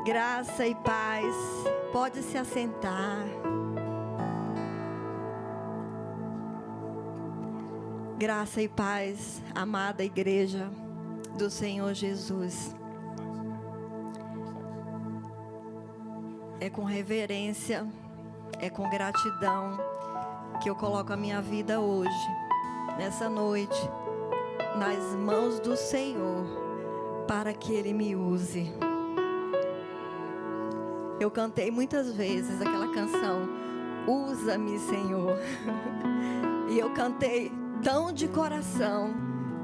Graça e paz. Pode se assentar. Graça e paz, amada igreja do Senhor Jesus. É com reverência, é com gratidão que eu coloco a minha vida hoje, nessa noite, nas mãos do Senhor, para que Ele me use. Eu cantei muitas vezes aquela canção, Usa-me, Senhor. E eu cantei tão de coração,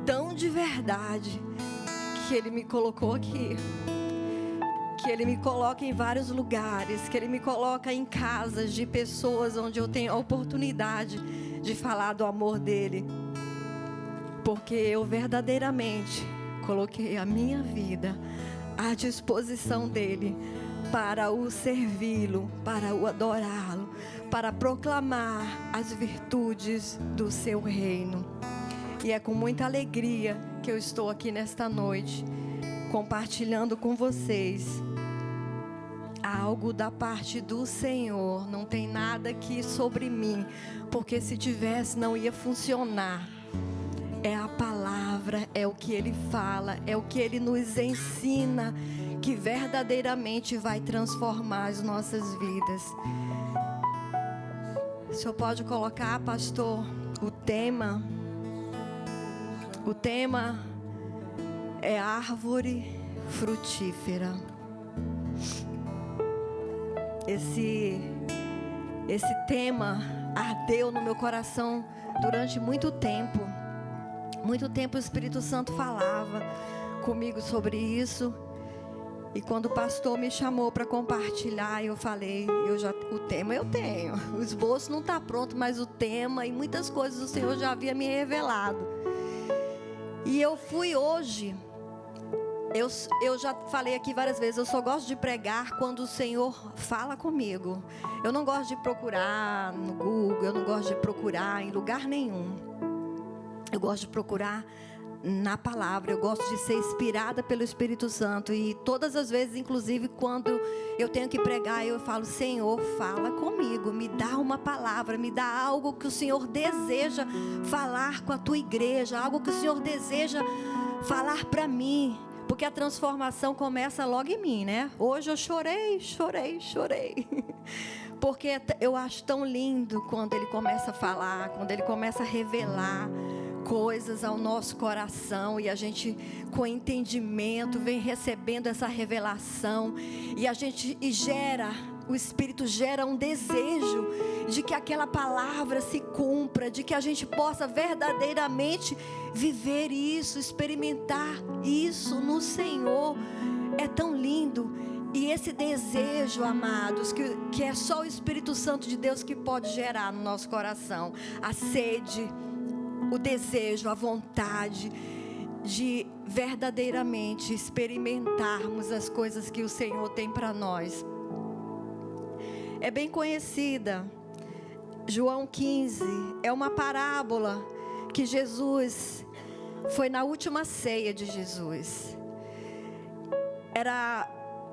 tão de verdade, que Ele me colocou aqui. Que Ele me coloca em vários lugares, que Ele me coloca em casas de pessoas onde eu tenho a oportunidade de falar do amor dEle. Porque eu verdadeiramente coloquei a minha vida à disposição dEle para o servi-lo, para o adorá-lo, para proclamar as virtudes do seu reino. E é com muita alegria que eu estou aqui nesta noite, compartilhando com vocês algo da parte do Senhor. Não tem nada aqui sobre mim, porque se tivesse não ia funcionar. É a palavra, é o que Ele fala, é o que Ele nos ensina, que verdadeiramente vai transformar as nossas vidas. O senhor pode colocar, pastor, o tema? O tema é árvore frutífera. Esse tema ardeu no meu coração durante muito tempo. Muito tempo o Espírito Santo falava comigo sobre isso. E quando o pastor me chamou para compartilhar, eu falei, o tema eu tenho. O esboço não está pronto, mas o tema e muitas coisas o Senhor já havia me revelado. E eu fui hoje. Eu já falei aqui várias vezes, eu só gosto de pregar quando o Senhor fala comigo. Eu não gosto de procurar no Google, eu não gosto de procurar em lugar nenhum. Eu gosto de procurar na palavra, eu gosto de ser inspirada pelo Espírito Santo. E todas as vezes, inclusive quando eu tenho que pregar, eu falo, Senhor, fala comigo, me dá uma palavra, me dá algo que o Senhor deseja falar com a tua igreja, algo que o Senhor deseja falar para mim. Porque a transformação começa logo em mim, né? Hoje eu chorei. Porque eu acho tão lindo quando Ele começa a falar, quando Ele começa a revelar coisas ao nosso coração. E a gente, com entendimento, vem recebendo essa revelação. E a gente o Espírito gera um desejo de que aquela palavra se cumpra, de que a gente possa verdadeiramente viver isso, experimentar isso no Senhor. É tão lindo. E esse desejo, amados, que é só o Espírito Santo de Deus que pode gerar no nosso coração. A sede, o desejo, a vontade de verdadeiramente experimentarmos as coisas que o Senhor tem para nós. É bem conhecida. João 15 é uma parábola que Jesus, foi na última ceia de Jesus. Era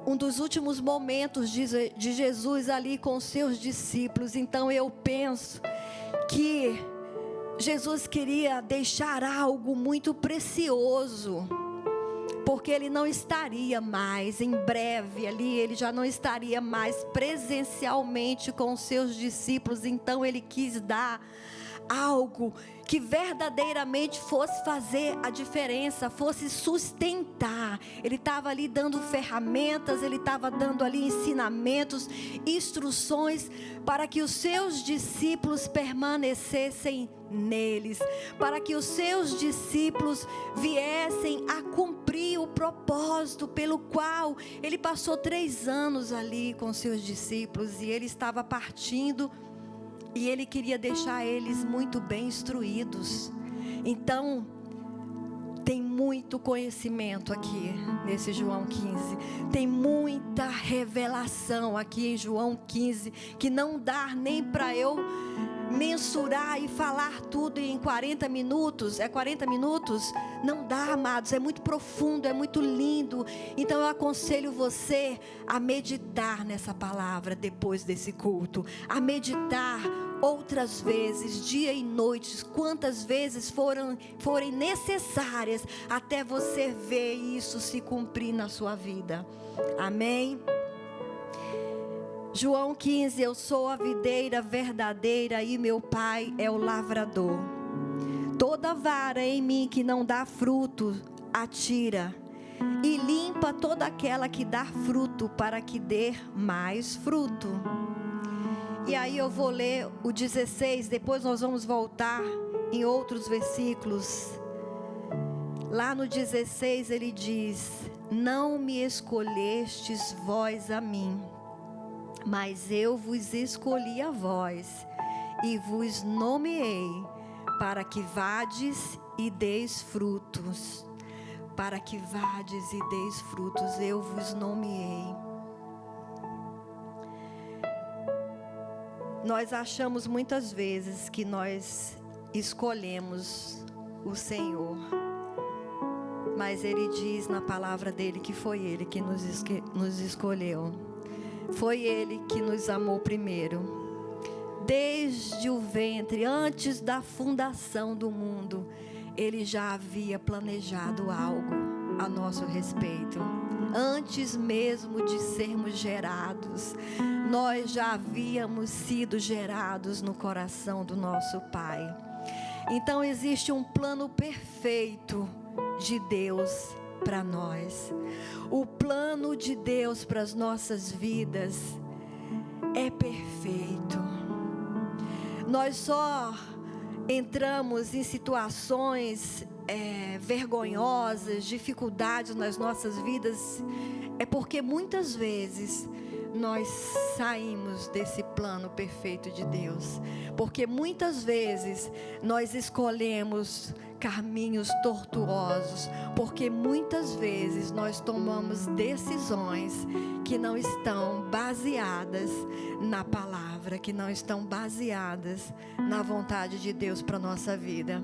um dos últimos momentos de Jesus ali com os seus discípulos. Então eu penso que Jesus queria deixar algo muito precioso, porque Ele não estaria mais, em breve ali, Ele já não estaria mais presencialmente com os seus discípulos. Então Ele quis dar algo que verdadeiramente fosse fazer a diferença, fosse sustentar. Ele estava ali dando ferramentas, Ele estava dando ali ensinamentos, instruções, para que os seus discípulos permanecessem neles, para que os seus discípulos viessem a cumprir o propósito pelo qual Ele passou 3 anos ali com seus discípulos. E Ele estava partindo, e Ele queria deixar eles muito bem instruídos. Então, tem muito conhecimento aqui nesse João 15. Tem muita revelação aqui em João 15, que não dá nem para eu mensurar e falar tudo em 40 minutos. É 40 minutos? Não dá, amados, é muito profundo, é muito lindo. Então eu aconselho você a meditar nessa palavra depois desse culto, a meditar outras vezes, dia e noite, quantas vezes forem necessárias, até você ver isso se cumprir na sua vida. Amém? João 15, eu sou a videira verdadeira e meu Pai é o lavrador. Toda vara em mim que não dá fruto, atira, e limpa toda aquela que dá fruto, para que dê mais fruto. E aí eu vou ler o 16, depois nós vamos voltar em outros versículos. Lá no 16 ele diz: não me escolhestes vós a mim, mas eu vos escolhi a vós, e vos nomeei, para que vades e deis frutos. Para que vades e deis frutos, eu vos nomeei. Nós achamos muitas vezes que nós escolhemos o Senhor, mas Ele diz na palavra dEle que foi Ele que nos escolheu. Foi Ele que nos amou primeiro. Desde o ventre, antes da fundação do mundo, Ele já havia planejado algo a nosso respeito. Antes mesmo de sermos gerados, nós já havíamos sido gerados no coração do nosso Pai. Então existe um plano perfeito de Deus para nós. O plano de Deus para as nossas vidas é perfeito. Nós só entramos em situações vergonhosas, dificuldades nas nossas vidas, é porque muitas vezes nós saímos desse plano perfeito de Deus. Porque muitas vezes nós escolhemos caminhos tortuosos, porque muitas vezes nós tomamos decisões que não estão baseadas na palavra, que não estão baseadas na vontade de Deus para a nossa vida.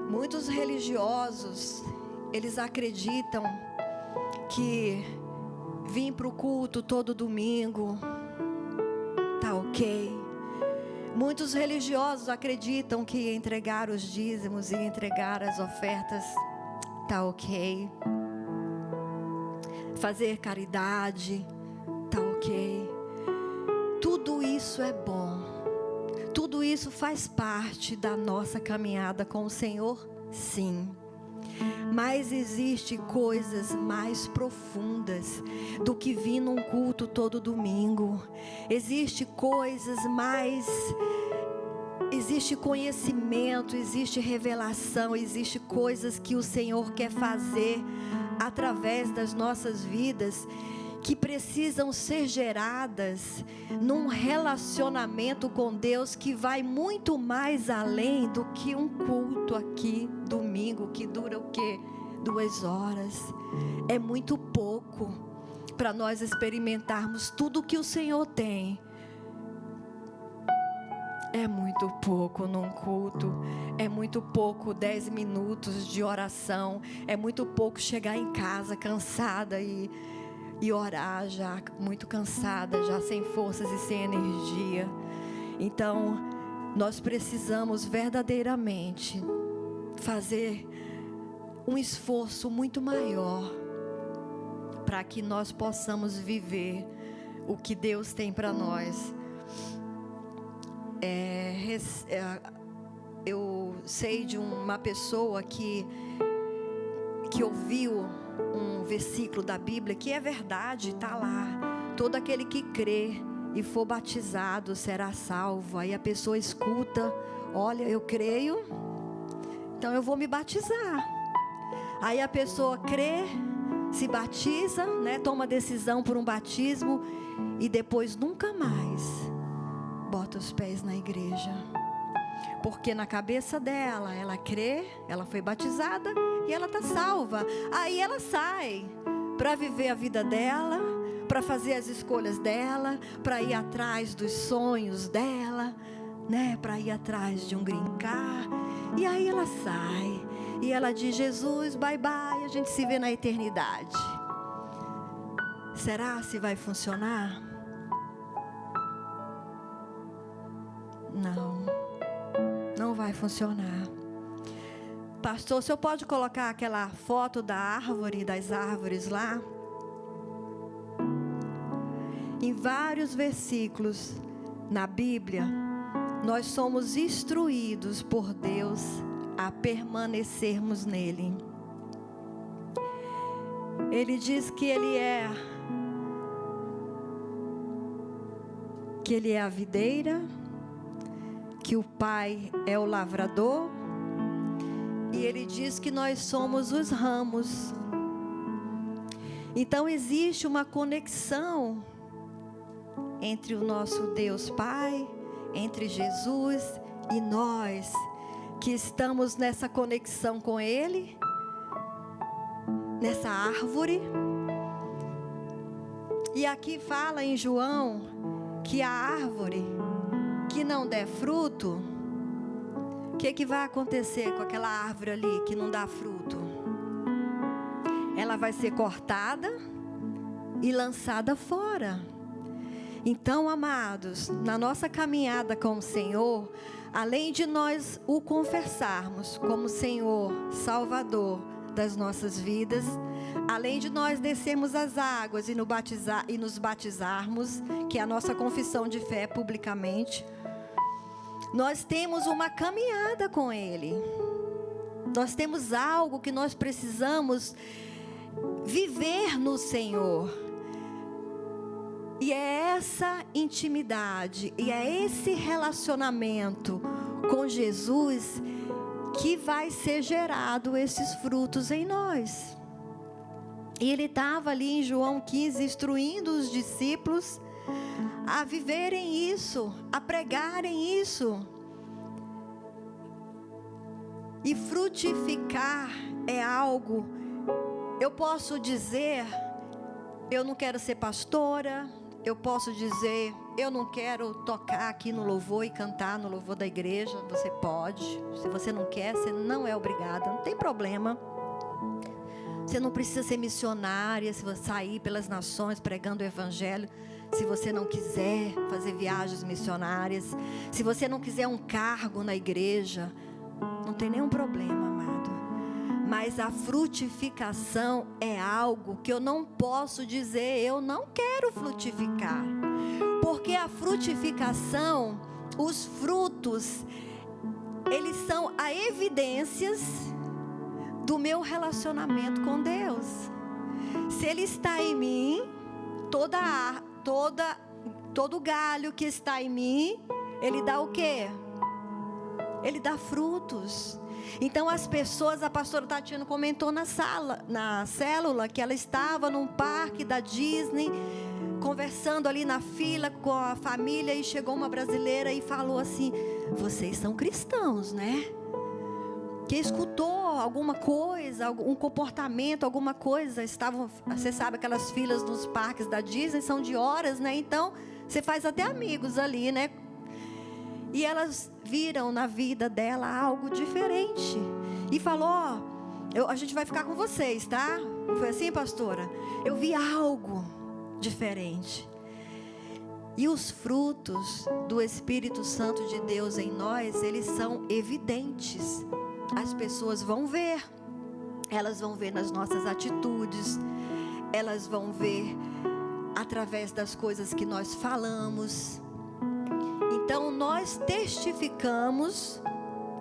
Muitos religiosos, eles acreditam que vir para o culto todo domingo tá ok. Muitos religiosos acreditam que entregar os dízimos e entregar as ofertas tá ok. Fazer caridade tá ok. Tudo isso é bom. Tudo isso faz parte da nossa caminhada com o Senhor, sim. Mas existe coisas mais profundas do que vir num culto todo domingo. Existe coisas mais... Existe conhecimento, existe revelação, existe coisas que o Senhor quer fazer através das nossas vidas, que precisam ser geradas num relacionamento com Deus que vai muito mais além do que um culto aqui domingo, que dura o quê? 2 horas. É muito pouco para nós experimentarmos tudo que o Senhor tem. É muito pouco num culto. É muito pouco 10 minutos de oração. É muito pouco chegar em casa cansada e orar já muito cansada, já sem forças e sem energia. Então nós precisamos verdadeiramente fazer um esforço muito maior para que nós possamos viver o que Deus tem para nós. Eu sei de uma pessoa que ouviu um versículo da Bíblia que é verdade, está lá: todo aquele que crê e for batizado será salvo. Aí a pessoa escuta: olha, eu creio, então eu vou me batizar. Aí a pessoa crê, se batiza, toma decisão por um batismo, e depois nunca mais bota os pés na igreja. Porque na cabeça dela, ela crê, ela foi batizada e ela está salva. Aí ela sai para viver a vida dela, para fazer as escolhas dela, para ir atrás dos sonhos dela, né? Para ir atrás de um green car. E aí ela sai e ela diz: Jesus, bye bye, a gente se vê na eternidade. Será se vai funcionar? Não vai funcionar. Pastor, o senhor pode colocar aquela foto da árvore, das árvores lá? Em vários versículos na Bíblia, nós somos instruídos por Deus a permanecermos nele. Ele diz que Ele é a videira, que o Pai é o lavrador, e Ele diz que nós somos os ramos. Então existe uma conexão entre o nosso Deus Pai, entre Jesus e nós, que estamos nessa conexão com Ele, nessa árvore. E aqui fala em João que a árvore que não der fruto, o que vai acontecer com aquela árvore ali que não dá fruto? Ela vai ser cortada e lançada fora. Então, amados, na nossa caminhada com o Senhor, além de nós o confessarmos como Senhor, Salvador das nossas vidas, além de nós descermos as águas e nos batizarmos, que é a nossa confissão de fé publicamente, nós temos uma caminhada com Ele. Nós temos algo que nós precisamos viver no Senhor. E é essa intimidade, e é esse relacionamento com Jesus que vai ser gerado esses frutos em nós. E Ele estava ali em João 15 instruindo os discípulos a viverem isso, a pregarem isso. E frutificar é algo, eu posso dizer, eu não quero ser pastora. Eu posso dizer, eu não quero tocar aqui no louvor e cantar no louvor da igreja. Você pode. Se você não quer, você não é obrigada. Não tem problema. Você não precisa ser missionária, se você sair pelas nações pregando o evangelho. Se você não quiser fazer viagens missionárias. Se você não quiser um cargo na igreja. Não tem nenhum problema, amado. Mas a frutificação é algo que eu não posso dizer, eu não quero frutificar. Porque a frutificação, os frutos, eles são as evidências do meu relacionamento com Deus. Se Ele está em mim, todo galho que está em mim, Ele dá o quê? Ele dá frutos. Então as pessoas, a pastora Tatiana comentou na célula, que ela estava num parque da Disney, conversando ali na fila com a família, e chegou uma brasileira e falou assim: vocês são cristãos, né? Que escutou alguma coisa, um comportamento, alguma coisa. Você sabe, aquelas filas nos parques da Disney são de horas, né? Então você faz até amigos ali, né? E elas viram na vida dela algo diferente. E falou: a gente vai ficar com vocês, tá? Foi assim, pastora? Eu vi algo diferente. E os frutos do Espírito Santo de Deus em nós, eles são evidentes. As pessoas vão ver. Elas vão ver nas nossas atitudes. Elas vão ver através das coisas que nós falamos. Então nós testificamos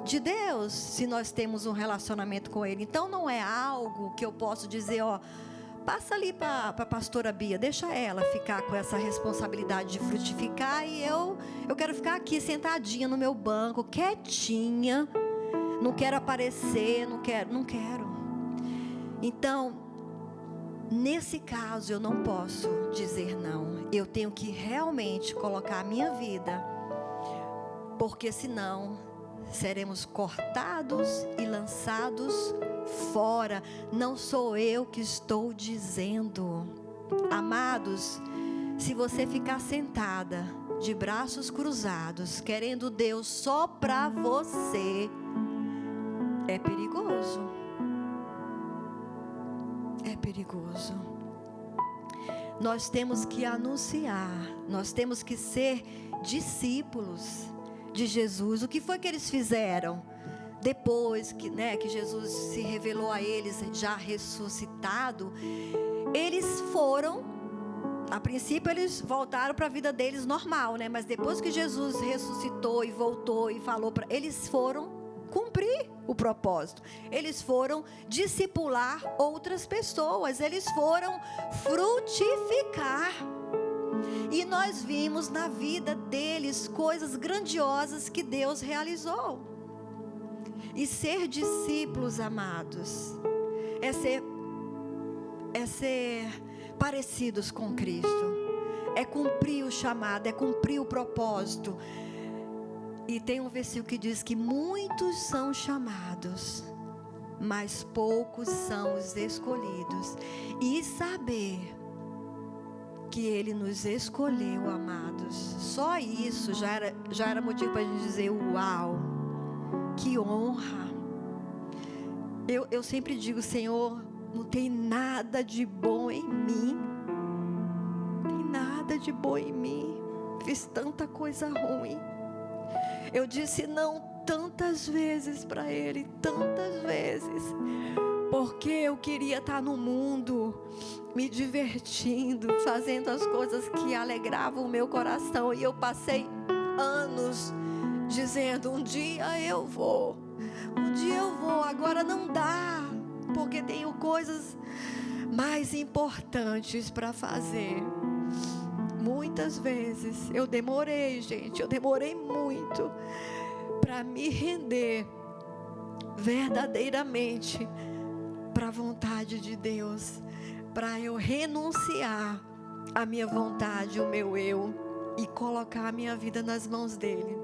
de Deus se nós temos um relacionamento com Ele. Então não é algo que eu posso dizer, passa ali para a pastora Bia, deixa ela ficar com essa responsabilidade de frutificar, e eu quero ficar aqui sentadinha no meu banco, quietinha, não quero aparecer, não quero. Então, nesse caso eu não posso dizer não. Eu tenho que realmente colocar a minha vida, porque senão seremos cortados e lançados fora. Não sou eu que estou dizendo, Amados, se você ficar sentada, de braços cruzados, querendo Deus só para você, é perigoso. É perigoso. Nós temos que anunciar, nós temos que ser discípulos de Jesus. O que foi que eles fizeram? Depois que Jesus se revelou a eles, já ressuscitado, eles foram, a princípio eles voltaram para a vida deles normal, mas depois que Jesus ressuscitou e voltou e falou para eles, foram cumprir o propósito. Eles foram discipular outras pessoas, eles foram frutificar. E nós vimos na vida deles coisas grandiosas que Deus realizou. E ser discípulos, amados, é ser parecidos com Cristo, é cumprir o chamado, é cumprir o propósito. E tem um versículo que diz que muitos são chamados, mas poucos são os escolhidos. E saber que Ele nos escolheu, amados, só isso já era motivo para a gente dizer: uau, que honra. Eu sempre digo: Senhor, não tem nada de bom em mim, não tem nada de bom em mim, fiz tanta coisa ruim. Eu disse não tantas vezes para Ele, tantas vezes, porque eu queria estar no mundo, me divertindo, fazendo as coisas que alegravam o meu coração. E eu passei anos dizendo: um dia eu vou, agora não dá, porque tenho coisas mais importantes para fazer. Muitas vezes eu demorei, gente, eu demorei muito para me render verdadeiramente para a vontade de Deus, para eu renunciar a minha vontade, o meu eu, e colocar a minha vida nas mãos dele.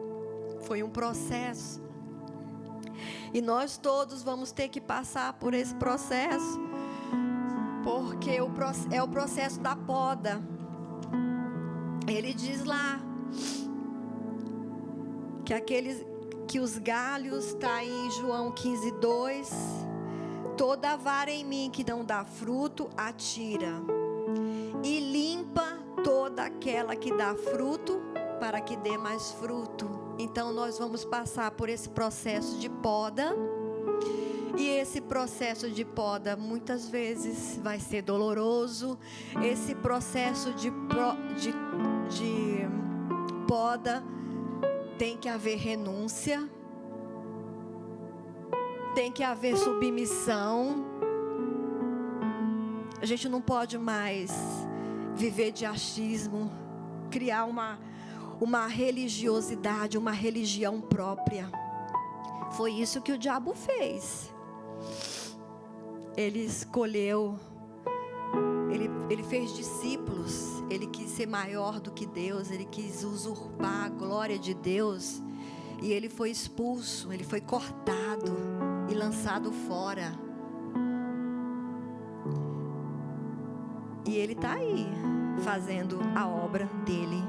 Foi um processo, e nós todos vamos ter que passar por esse processo, porque é o processo da poda. Ele diz lá que os galhos, está em João 15:2, toda vara em mim que não dá fruto, atira, e limpa toda aquela que dá fruto, para que dê mais fruto. Então nós vamos passar por esse processo de poda, e esse processo de poda muitas vezes vai ser doloroso. Esse processo de poda tem que haver renúncia, tem que haver submissão. A gente não pode mais viver de achismo, criar uma religiosidade, uma religião própria. Foi isso que o diabo fez. Ele escolheu, ele fez discípulos, ele quis ser maior do que Deus, ele quis usurpar a glória de Deus, e ele foi expulso, ele foi cortado e lançado fora. E ele está aí, fazendo a obra dele,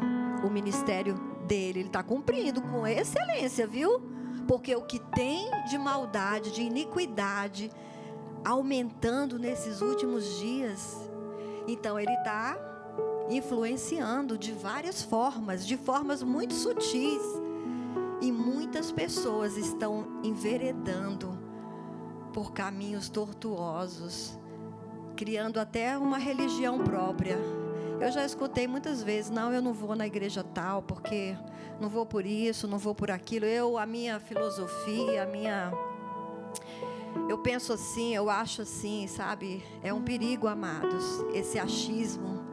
o ministério dele, ele está cumprindo com excelência, viu? Porque o que tem de maldade, de iniquidade, aumentando nesses últimos dias, então ele está influenciando de várias formas, de formas muito sutis, e muitas pessoas estão enveredando por caminhos tortuosos, criando até uma religião própria. Eu já escutei muitas vezes: não, eu não vou na igreja tal, porque não vou por isso, não vou por aquilo. A minha filosofia, eu penso assim, eu acho assim, sabe? É um perigo, amados, esse achismo.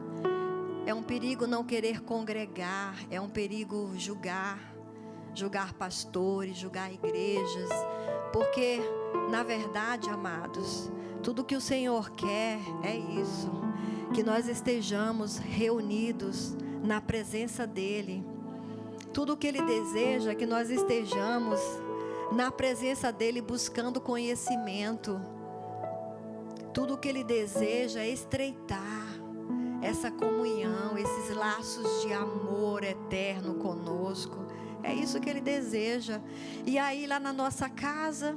É um perigo não querer congregar, é um perigo julgar pastores, julgar igrejas, porque, na verdade, amados, tudo que o Senhor quer é isso, que nós estejamos reunidos na presença dEle. Tudo que Ele deseja é que nós estejamos na presença dEle buscando conhecimento. Tudo que Ele deseja é estreitar, essa comunhão, esses laços de amor eterno conosco. É isso que Ele deseja. E aí lá na nossa casa,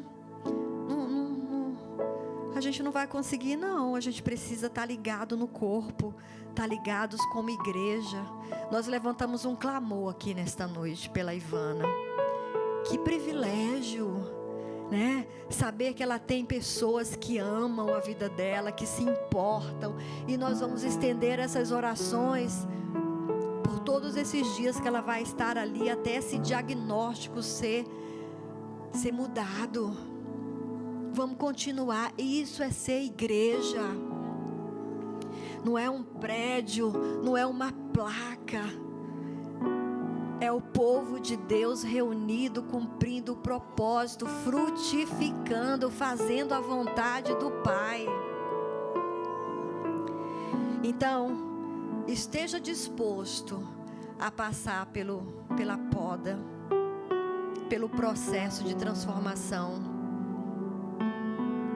a gente não vai conseguir não. A gente precisa estar ligado no corpo, estar ligados como igreja. Nós levantamos um clamor aqui nesta noite pela Ivana. Que privilégio, né? Saber que ela tem pessoas que amam a vida dela, que se importam. E nós vamos estender essas orações por todos esses dias que ela vai estar ali, até esse diagnóstico ser mudado. Vamos continuar. Isso é ser igreja. Não é um prédio, não é uma placa. É o povo de Deus reunido, cumprindo o propósito, frutificando, fazendo a vontade do Pai. Então, esteja disposto a passar pela poda, pelo processo de transformação.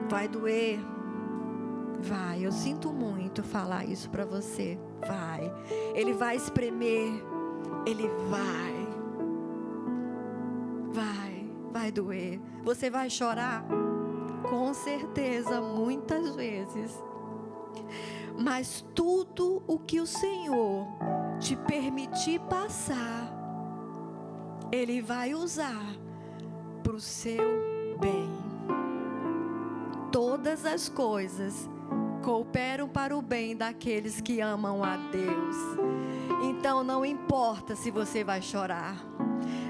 Vai doer? Vai. Eu sinto muito falar isso para você. Vai. Ele vai espremer. Ele vai doer. Você vai chorar? Com certeza, muitas vezes. Mas tudo o que o Senhor te permitir passar, Ele vai usar para o seu bem. Todas as coisas cooperam para o bem daqueles que amam a Deus. Então não importa se você vai chorar,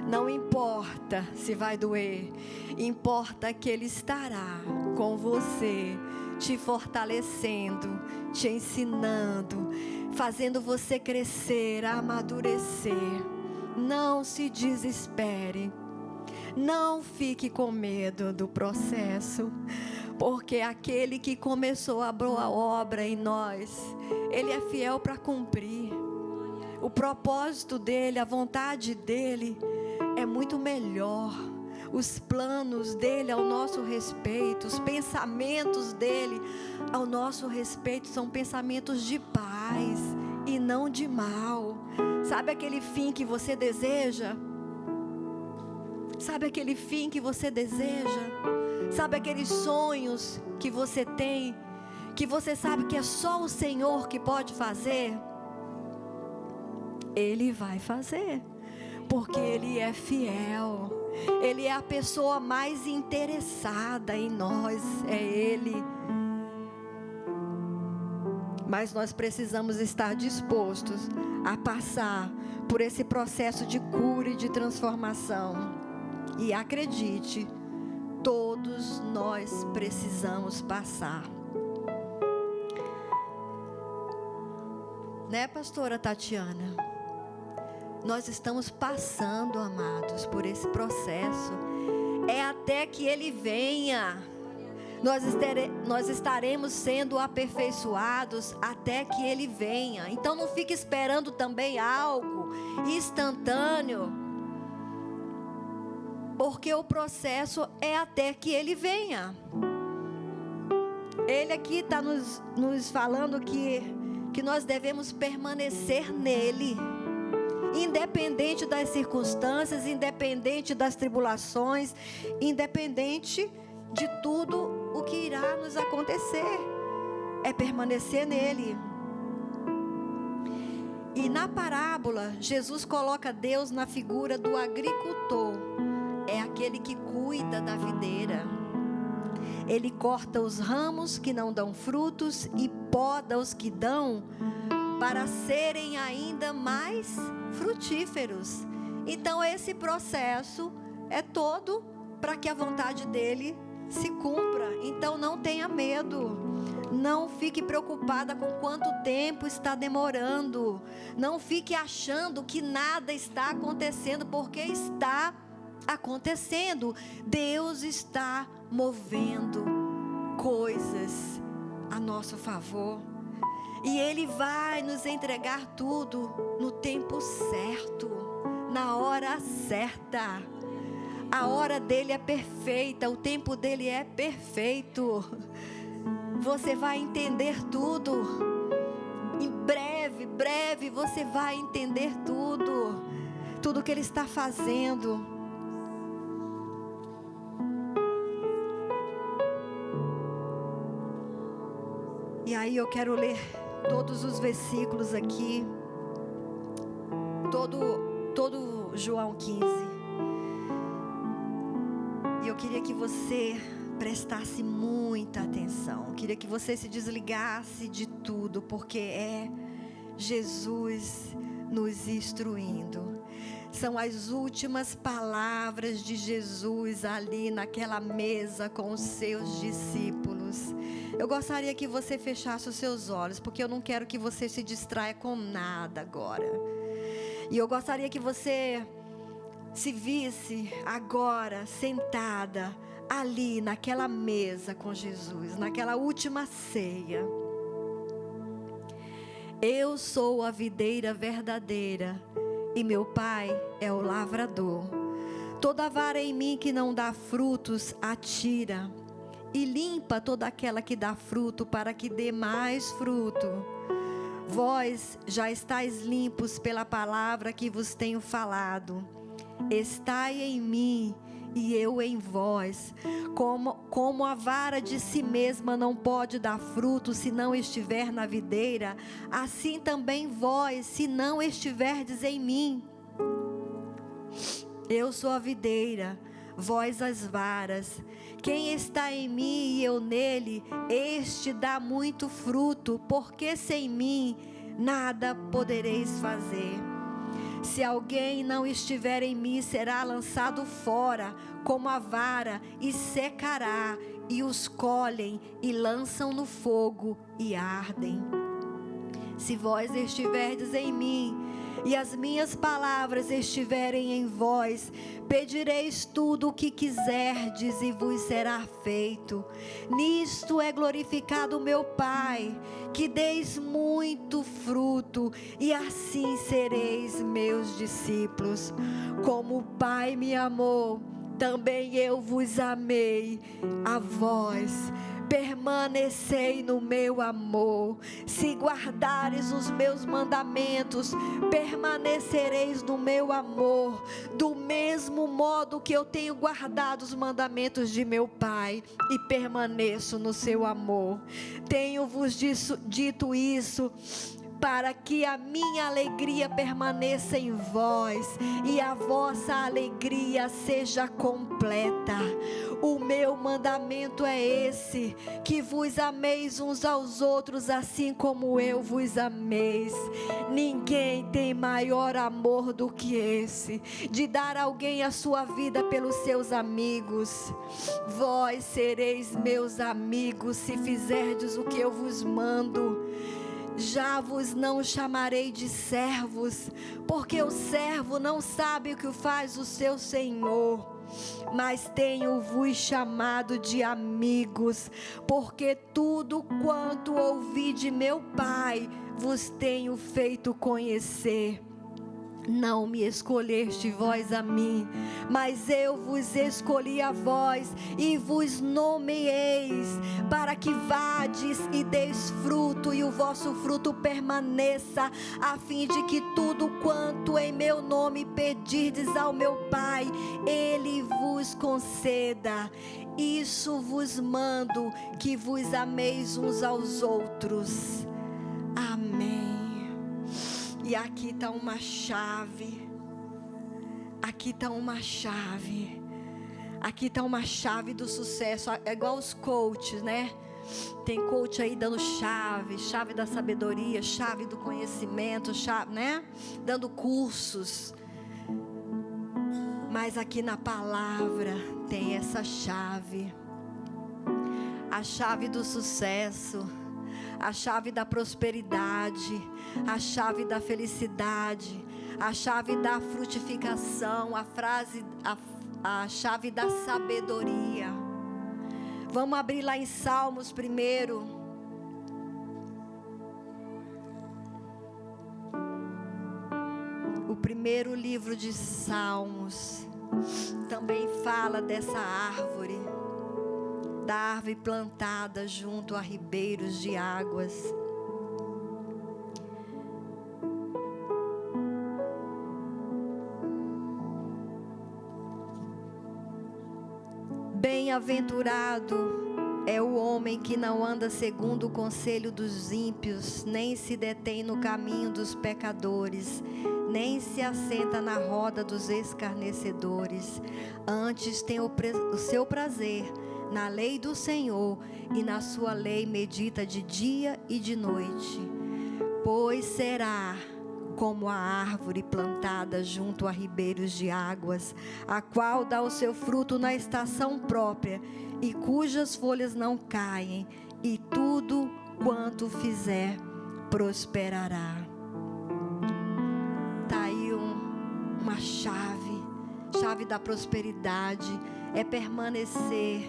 não importa se vai doer, importa que Ele estará com você, te fortalecendo, te ensinando, fazendo você crescer, amadurecer. Não se desespere, não fique com medo do processo, porque aquele que começou a boa obra em nós, Ele é fiel para cumprir. O propósito dEle, a vontade dEle é muito melhor. Os planos dEle ao nosso respeito, os pensamentos dEle ao nosso respeito são pensamentos de paz e não de mal. Sabe aquele fim que você deseja? Sabe aquele fim que você deseja? Sabe aqueles sonhos que você tem, que você sabe que é só o Senhor que pode fazer? Ele vai fazer, porque Ele é fiel. Ele é a pessoa mais interessada em nós, é Ele. Mas nós precisamos estar dispostos a passar por esse processo de cura e de transformação. E acredite, todos nós precisamos passar. Né, pastora Tatiana? Nós estamos passando, amados, por esse processo. É até que Ele venha. Nós estaremos sendo aperfeiçoados até que Ele venha. Então não fique esperando também algo instantâneo, porque o processo é até que Ele venha. Ele aqui está nos falando que nós devemos permanecer nele, independente das circunstâncias, independente das tribulações, independente de tudo o que irá nos acontecer, é permanecer nele. E na parábola, Jesus coloca Deus na figura do agricultor, é aquele que cuida da videira. Ele corta os ramos que não dão frutos e poda os que dão, para serem ainda mais frutíferos. Então esse processo é todo para que a vontade dele se cumpra. Então não tenha medo, não fique preocupada com quanto tempo está demorando, não fique achando que nada está acontecendo, porque está acontecendo. Deus está movendo coisas a nosso favor. E Ele vai nos entregar tudo no tempo certo, na hora certa. A hora dele é perfeita, o tempo dele é perfeito. Você vai entender tudo. Em breve breve você vai entender tudo que Ele está fazendo. E aí eu quero ler todos os versículos aqui, todo João 15. E eu queria que você prestasse muita atenção. Eu queria que você se desligasse de tudo, porque é Jesus nos instruindo. São as últimas palavras de Jesus ali naquela mesa com os seus discípulos. Eu gostaria que você fechasse os seus olhos, porque eu não quero que você se distraia com nada agora. E eu gostaria que você se visse agora sentada ali naquela mesa com Jesus, naquela última ceia. Eu sou a videira verdadeira e meu Pai é o lavrador. Toda vara em mim que não dá frutos, atira, e limpa toda aquela que dá fruto, para que dê mais fruto. Vós já estáis limpos pela palavra que vos tenho falado. Estai em mim e eu em vós. Como a vara de si mesma não pode dar fruto se não estiver na videira, assim também vós, se não estiverdes em mim. Eu sou a videira, vós as varas. Quem está em mim e eu nele, este dá muito fruto, porque sem mim nada podereis fazer. Se alguém não estiver em mim, será lançado fora como a vara e secará, e os colhem e lançam no fogo e ardem. Se vós estiverdes em mim e as minhas palavras estiverem em vós, pedireis tudo o que quiserdes e vos será feito. Nisto é glorificado o meu Pai, que deis muito fruto, e assim sereis meus discípulos. Como o Pai me amou, também eu vos amei a vós. Permanecei no meu amor. Se guardares os meus mandamentos, permanecereis no meu amor, do mesmo modo que eu tenho guardado os mandamentos de meu Pai e permaneço no seu amor. Tenho-vos dito isso para que a minha alegria permaneça em vós e a vossa alegria seja completa. O meu mandamento é esse, que vos ameis uns aos outros assim como eu vos ameis. Ninguém tem maior amor do que esse, de dar a alguém a sua vida pelos seus amigos. Vós sereis meus amigos se fizerdes o que eu vos mando. Já vos não chamarei de servos, porque o servo não sabe o que faz o seu senhor. Mas tenho-vos chamado de amigos, porque tudo quanto ouvi de meu Pai vos tenho feito conhecer. Não me escolheste vós a mim, mas eu vos escolhi a vós e vos nomeeis, para que vades e deis fruto, e o vosso fruto permaneça, a fim de que tudo quanto em meu nome pedirdes ao meu Pai, Ele vos conceda. Isso vos mando, que vos ameis uns aos outros. Amém. E aqui está uma chave. Aqui está uma chave. Aqui está uma chave do sucesso. É igual os coaches, né? Tem coach aí dando chave, chave da sabedoria, chave do conhecimento, chave, né? Dando cursos. Mas aqui na palavra tem essa chave. A chave do sucesso, a chave da prosperidade, a chave da felicidade, a chave da frutificação, a chave da sabedoria. Vamos abrir lá em Salmos primeiro. O primeiro livro de Salmos também fala dessa árvore, da árvore plantada junto a ribeiros de águas. Bem-aventurado é o homem que não anda segundo o conselho dos ímpios, nem se detém no caminho dos pecadores, nem se assenta na roda dos escarnecedores. Antes tem o seu prazer na lei do Senhor, e na sua lei medita de dia e de noite. Pois será como a árvore plantada junto a ribeiros de águas, a qual dá o seu fruto na estação própria, e cujas folhas não caem, e tudo quanto fizer prosperará. Está aí uma chave da prosperidade, é permanecer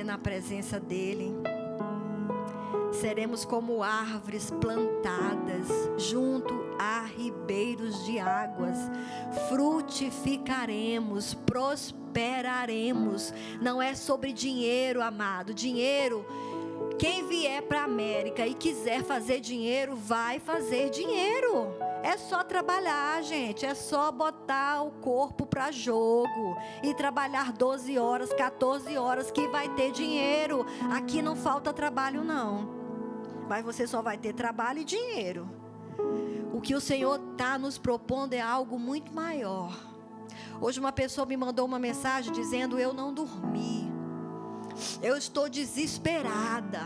na presença dEle. Seremos como árvores plantadas junto a ribeiros de águas, frutificaremos, prosperaremos. Não é sobre dinheiro, amado. Dinheiro, quem vier para a América e quiser fazer dinheiro, vai fazer dinheiro. É só trabalhar, gente. É só botar o corpo para jogo e trabalhar 12 horas, 14 horas que vai ter dinheiro. Aqui não falta trabalho, não. Mas você só vai ter trabalho e dinheiro. O que o Senhor está nos propondo é algo muito maior. Hoje uma pessoa me mandou uma mensagem dizendo: eu não dormi, eu estou desesperada,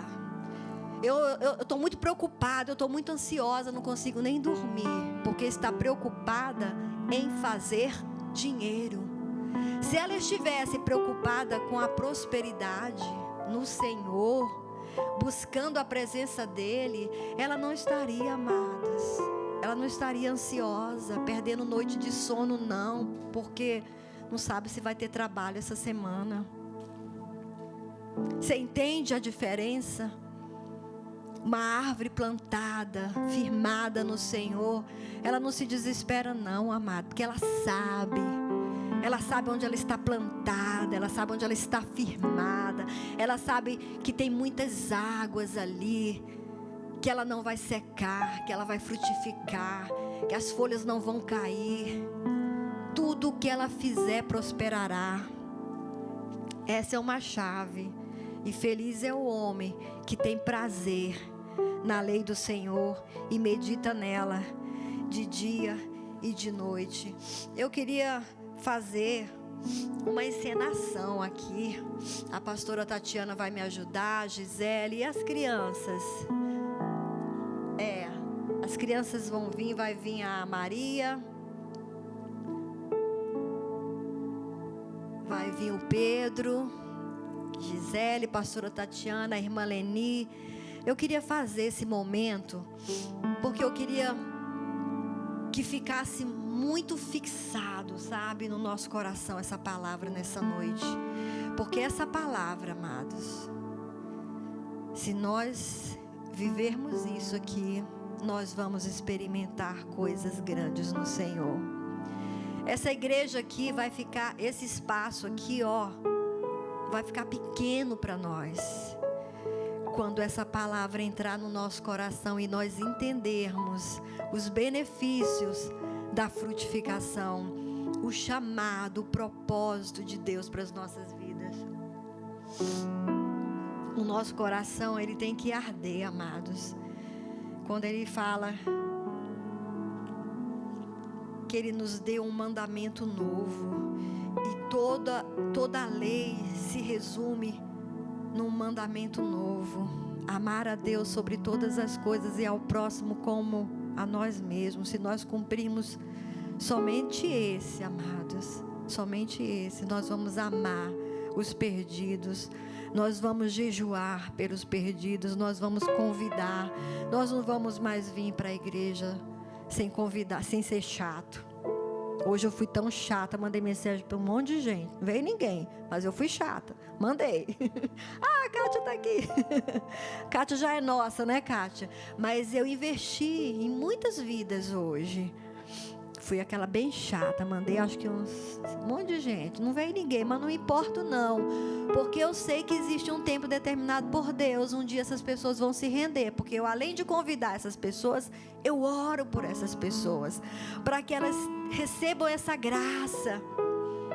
eu estou muito preocupada, eu estou muito ansiosa, não consigo nem dormir, porque está preocupada em fazer dinheiro. Se ela estivesse preocupada com a prosperidade no Senhor, buscando a presença dEle, ela não estaria, amadas, ela não estaria ansiosa, perdendo noite de sono, não, porque não sabe se vai ter trabalho essa semana. Você entende a diferença? Uma árvore plantada, firmada no Senhor, ela não se desespera, não, amado, porque ela sabe onde ela está plantada, ela sabe onde ela está firmada, ela sabe que tem muitas águas ali, que ela não vai secar, que ela vai frutificar, que as folhas não vão cair, tudo que ela fizer prosperará. Essa é uma chave. E feliz é o homem que tem prazer na lei do Senhor e medita nela de dia e de noite. Eu queria fazer uma encenação aqui. A pastora Tatiana vai me ajudar, a Gisele e as crianças. As crianças vão vir, vai vir a Maria, vai vir o Pedro, Gisele, pastora Tatiana, a irmã Leni. Eu queria fazer esse momento porque eu queria que ficasse muito fixado, sabe, no nosso coração essa palavra nessa noite. Porque essa palavra, amados, se nós vivermos isso aqui, nós vamos experimentar coisas grandes no Senhor. Essa igreja aqui vai ficar, esse espaço aqui, vai ficar pequeno para nós. Quando essa palavra entrar no nosso coração e nós entendermos os benefícios da frutificação, o chamado, o propósito de Deus para as nossas vidas. O nosso coração, ele tem que arder, amados. Quando ele fala que ele nos deu um mandamento novo, e toda a lei se resume num mandamento novo: amar a Deus sobre todas as coisas e ao próximo como a nós mesmos. Se nós cumprirmos somente esse, amados, somente esse, nós vamos amar os perdidos, nós vamos jejuar pelos perdidos, nós vamos convidar. Nós não vamos mais vir para a igreja sem convidar, sem ser chato. Hoje eu fui tão chata, mandei mensagem para um monte de gente, não veio ninguém, mas eu fui chata, mandei. A Kátia está aqui. Kátia já é nossa, né, Kátia? Mas eu investi em muitas vidas hoje. Fui aquela bem chata, mandei acho que um monte de gente, não veio ninguém, mas não importa não, porque eu sei que existe um tempo determinado por Deus, um dia essas pessoas vão se render, porque eu, além de convidar essas pessoas, eu oro por essas pessoas, para que elas recebam essa graça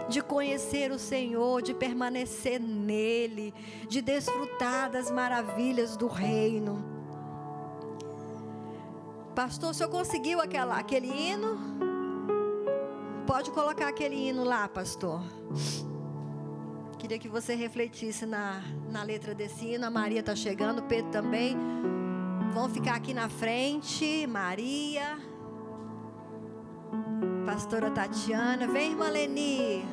de conhecer o Senhor, de permanecer nele, de desfrutar das maravilhas do reino. Pastor, o senhor conseguiu aquele hino? Pode colocar aquele hino lá, pastor. Queria que você refletisse na letra desse hino. A Maria está chegando, o Pedro também. Vão ficar aqui na frente. Maria, pastora Tatiana. Vem, irmã Leni.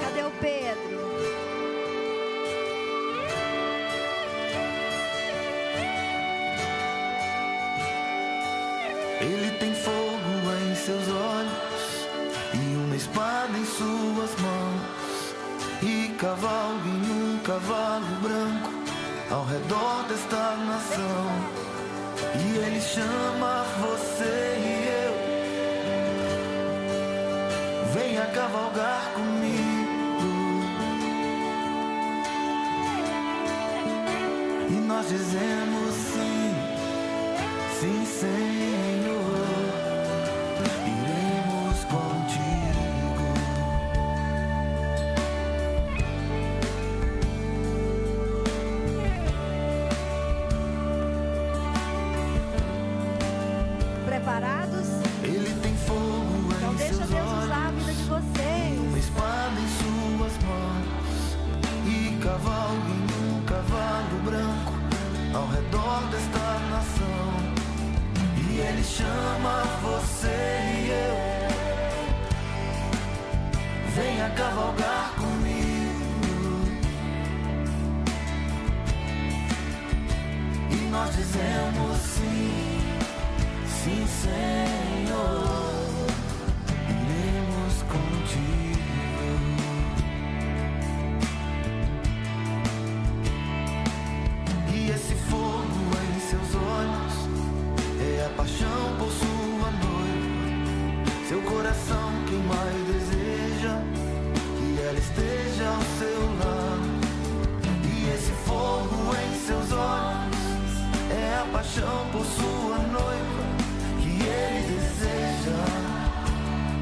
Cadê o Pedro? Ele tem fogo em seus olhos e uma espada em suas mãos, e cavalga em um cavalo branco ao redor desta nação. E ele chama você e eu: venha cavalgar comigo. E nós dizemos sim, sim, Senhor, iremos contigo. Preparados? Ele tem fogo Então em deixa seus Deus usar a olhos, vida de vocês. uma espada em suas mãos, e cavalga em um cavalo branco ao redor desta nação. E ele chama você e eu: venha cavalgar comigo. E nós dizemos sim, sim, Senhor, iremos contigo. E esse fogo em seus olhos é a paixão por sua noiva. Seu coração quem mais deseja que ela esteja ao seu lado. E esse fogo em seus olhos é a paixão por sua noiva, que ele deseja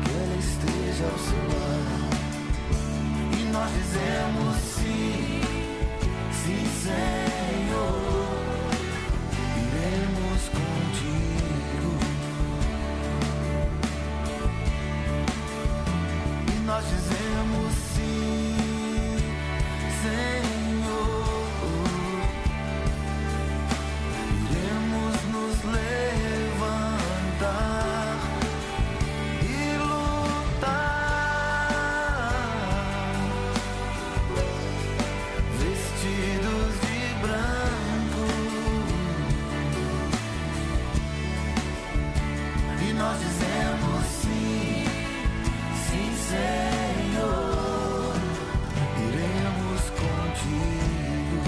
que ela esteja ao seu lado. E nós dizemos sim, sim, Senhor, iremos contigo. E nós dizemos sim, Senhor, iremos nos levantar e lutar, vestidos de branco. E nós dizemos sim, sim, Senhor, iremos contigo.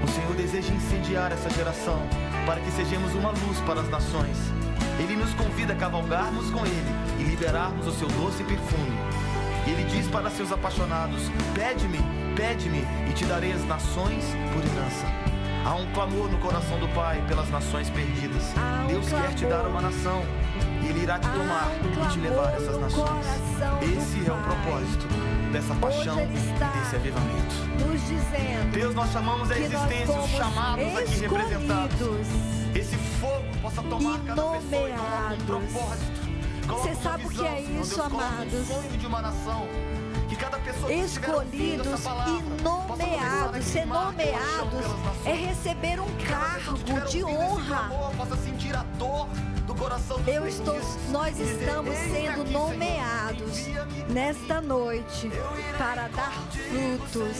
O Senhor deseja incendiar essa geração para que sejamos uma luz para as nações. Ele nos convida a cavalgarmos com Ele e liberarmos o seu doce perfume. E Ele diz para seus apaixonados: pede-me, pede-me e te darei as nações por herança. Há um clamor no coração do Pai pelas nações perdidas. Deus quer te dar uma nação e Ele irá te tomar e te levar a essas nações. Esse é o propósito dessa paixão e desse avivamento. Nos dizendo Deus, nós chamamos a que nós existência, os fomos chamados aqui representados. escolhidos. Esse fogo possa tomar E cada pessoa e coloca um nomeados. propósito. Coloca Você uma sabe o que visão, é Senhor. isso, Deus, coloca amados? um sonho de uma nação. Que cada pessoa que estiver ouvindo Escolhidos essa palavra e possa começar a nomeados. Ser queimar paixão nomeados pelas nações. é receber um Que cada pessoa que cargo estiver de ouvindo esse honra. clamor possa sentir a dor do coração dos perdidos. Nós E dizer: estamos eis sendo aqui, nomeados Senhor, envia-me. nesta noite para dar frutos,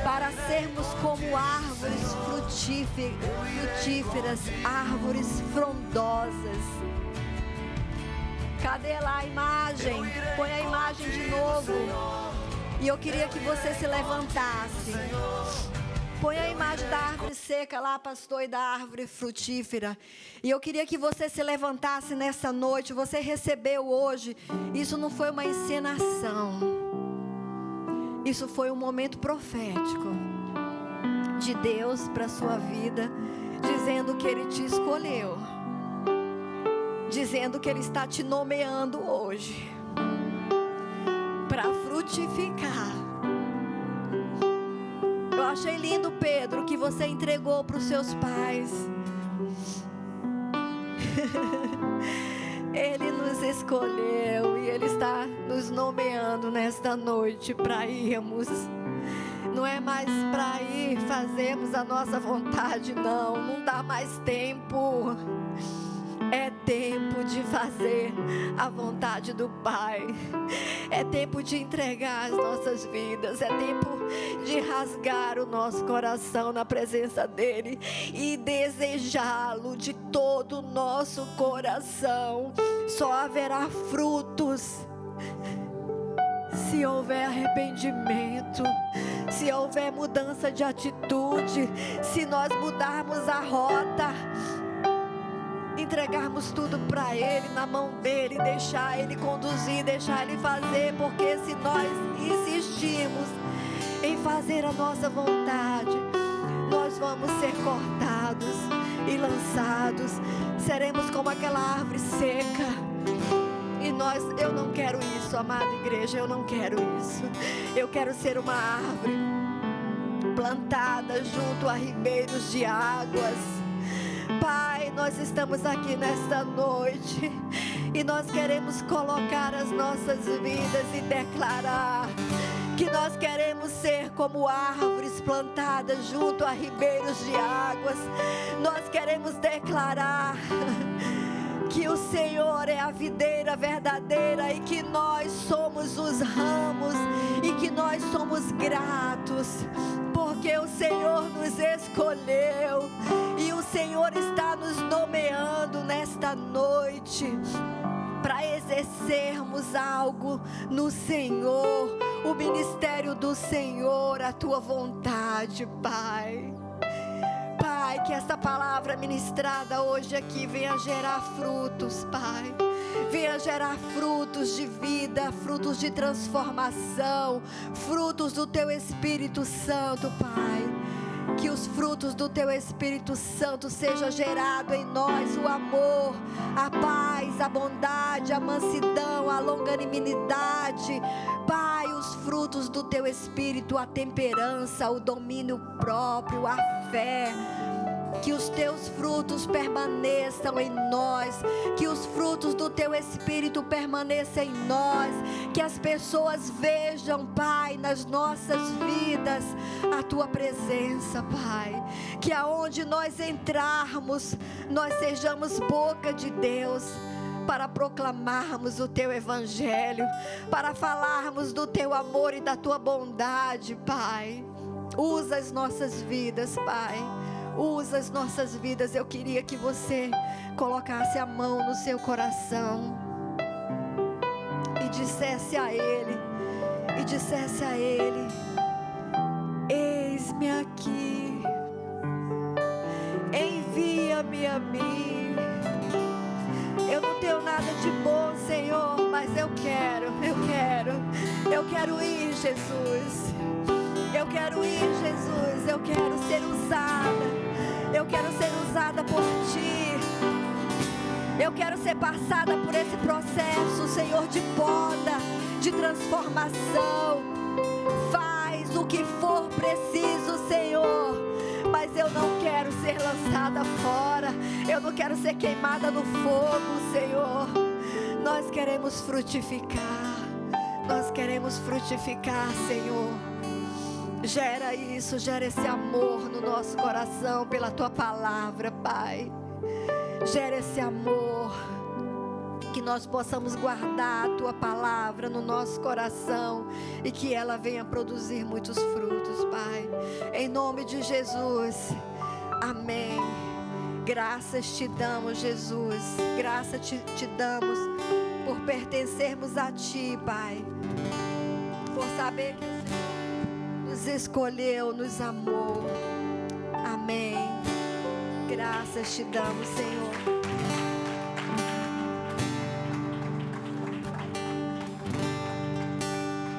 para sermos como árvores frutíferas, árvores frondosas. Cadê lá a imagem? Põe a imagem de novo. E eu queria que você se levantasse. Põe a imagem da árvore seca lá, pastor, e da árvore frutífera. E eu queria que você se levantasse nessa noite. Você recebeu hoje. Isso não foi uma encenação. Isso foi um momento profético de Deus para a sua vida, dizendo que Ele te escolheu. dizendo que Ele está te nomeando hoje para frutificar. Eu achei lindo, Pedro, que você entregou para os seus pais. Ele nos escolheu e Ele está nos nomeando nesta noite para irmos. Não é mais para ir fazermos a nossa vontade, não dá mais tempo. É tempo de fazer a vontade do Pai. É tempo de entregar as nossas vidas. É tempo de rasgar o nosso coração na presença dEle e desejá-lo de todo o nosso coração. Só haverá frutos se houver arrependimento, se houver mudança de atitude, se nós mudarmos a rota, entregarmos tudo para Ele, na mão dEle, deixar Ele conduzir, deixar Ele fazer, porque se nós insistirmos em fazer a nossa vontade, nós vamos ser cortados e lançados, seremos como aquela árvore seca. E eu não quero isso, amada igreja, eu não quero isso. Eu quero ser uma árvore plantada junto a ribeiros de águas. Pai, nós estamos aqui nesta noite e nós queremos colocar as nossas vidas e declarar que nós queremos ser como árvores plantadas junto a ribeiros de águas. Nós queremos declarar que o Senhor é a videira verdadeira e que nós somos os ramos e que nós somos gratos, porque o Senhor nos escolheu e o Senhor está nos nomeando nesta noite para exercermos algo no Senhor, o ministério do Senhor, a tua vontade, Pai. Pai, que esta palavra ministrada hoje aqui venha gerar frutos, Pai. Venha gerar frutos de vida, frutos de transformação, frutos do Teu Espírito Santo, Pai. Que os frutos do Teu Espírito Santo seja gerado em nós o amor, a paz, a bondade, a mansidão, a longanimidade. Pai, os frutos do Teu Espírito, a temperança, o domínio próprio, a fé. Que os Teus frutos permaneçam em nós, que os frutos do Teu Espírito permaneçam em nós, que as pessoas vejam, Pai, nas nossas vidas a Tua presença, Pai. Que aonde nós entrarmos, nós sejamos boca de Deus, para proclamarmos o Teu Evangelho, para falarmos do Teu amor e da Tua bondade, Pai. Usa as nossas vidas, Pai. Usa as nossas vidas. Eu queria que você colocasse a mão no seu coração e dissesse a Ele, eis-me aqui, envia-me a mim. Eu não tenho nada de bom, Senhor, mas eu quero ir, Jesus. Eu quero ir, Jesus. Eu quero ser usada. Eu quero ser usada por Ti. Eu quero ser passada por esse processo, Senhor, de poda, de transformação. Faz o que for preciso, Senhor. Mas eu não quero ser lançada fora. Eu não quero ser queimada no fogo, Senhor. Nós queremos frutificar. Nós queremos frutificar, Senhor. Gera isso, gera esse amor no nosso coração pela Tua palavra, Pai. Gera esse amor, que nós possamos guardar a Tua palavra no nosso coração e que ela venha produzir muitos frutos, Pai. Em nome de Jesus, amém. Graças Te damos, Jesus. Graças te damos por pertencermos a Ti, Pai. Por saber que o Senhor nos escolheu, nos amou. Amém. Graças Te damos, Senhor.